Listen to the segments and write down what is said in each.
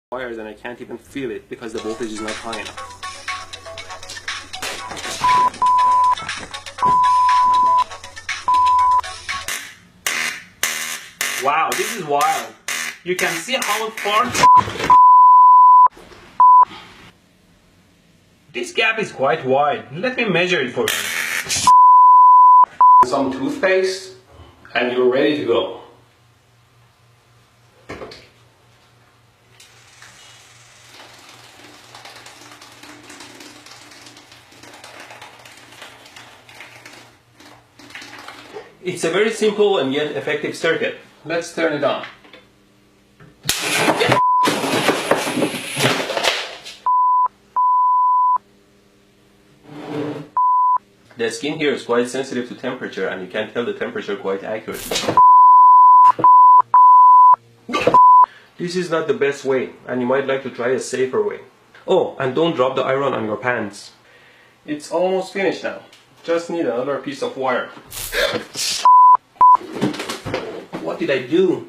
wires and I can't even feel it because the voltage is not high enough. Wow, this is wild. You can see how far... This gap is quite wide. Let me measure it for you. Some toothpaste and you're ready to go. It's a very simple and yet effective circuit. Let's turn it on. The skin here is quite sensitive to temperature and you can tell the temperature quite accurately. This is not the best way and you might like to try a safer way. Oh, and don't drop the iron on your pants. It's almost finished now. Just need another piece of wire. What did I do?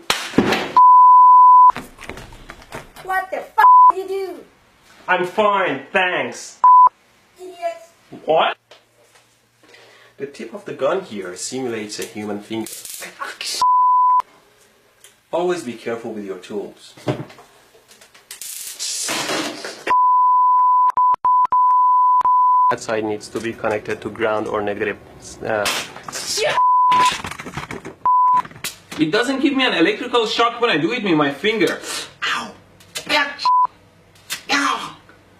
What the f*** did you do? I'm fine, thanks. Idiot. What? The tip of the gun here simulates a human finger. Always be careful with your tools. That side needs to be connected to ground or negative. It doesn't give me an electrical shock when I do it with my finger. Ow! Ow!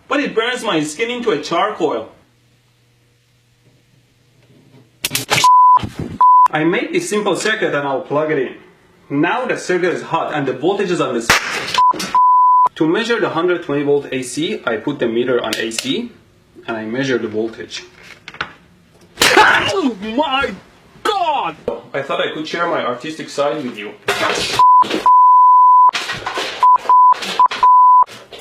But it burns my skin into a charcoal. I made this simple circuit and I'll plug it in. Now the circuit is hot and the voltage is on this. To measure the 120 volt AC, I put the meter on AC and I measure the voltage. Oh my God! I thought I could share my artistic side with you.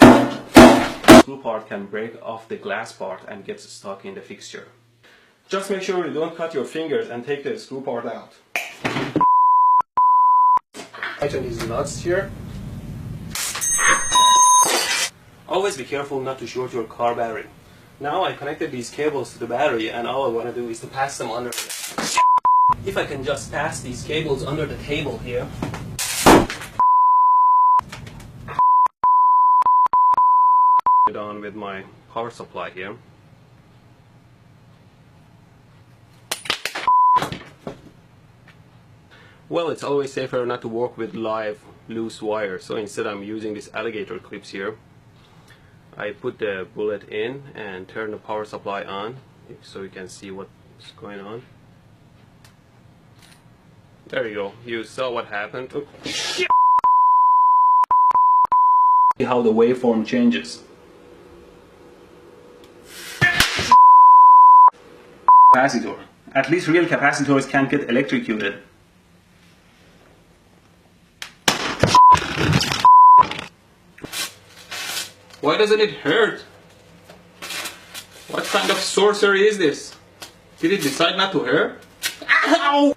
The screw part can break off the glass part and gets stuck in the fixture. Just make sure you don't cut your fingers and take the screw part out. Tighten these nuts here. Always be careful not to short your car battery. Now I connected these cables to the battery and all I want to do is to pass them under. If I can just pass these cables under the table here. Put it on with my power supply here. Well, it's always safer not to work with live loose wire, so instead I'm using these alligator clips here. I put the bullet in and turn the power supply on so you can see what's going on. There you go, you saw what happened. Oh, shit. See how the waveform changes. Capacitor. At least real capacitors can't get electrocuted. Why doesn't it hurt? What kind of sorcery is this? Did it decide not to hurt? Ow!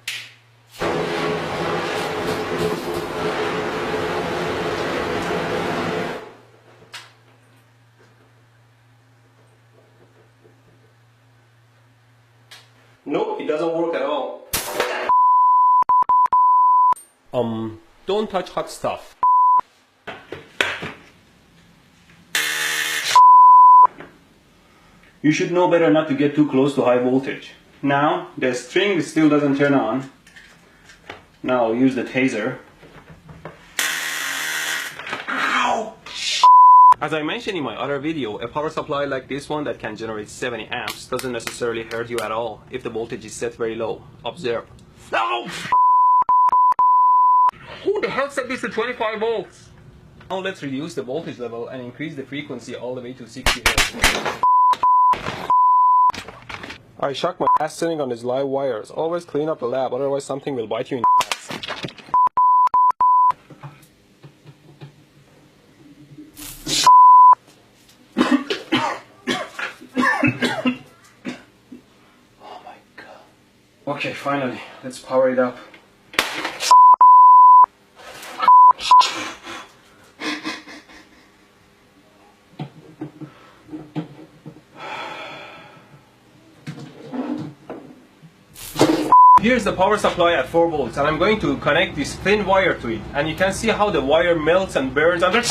Nope, it doesn't work at all. Don't touch hot stuff. You should know better not to get too close to high voltage. Now, the string still doesn't turn on. Now I'll use the taser. Ow! As I mentioned in my other video, a power supply like this one that can generate 70 amps doesn't necessarily hurt you at all if the voltage is set very low. Observe. No! Who the hell set this to 25 volts? Now let's reduce the voltage level and increase the frequency all the way to 60 Hz. I shock my ass sitting on these live wires. Always clean up the lab, otherwise something will bite you in the ass. Oh my God. Okay, finally, let's power it up. Here's the power supply at 4 volts, and I'm going to connect this thin wire to it, and you can see how the wire melts and burns under.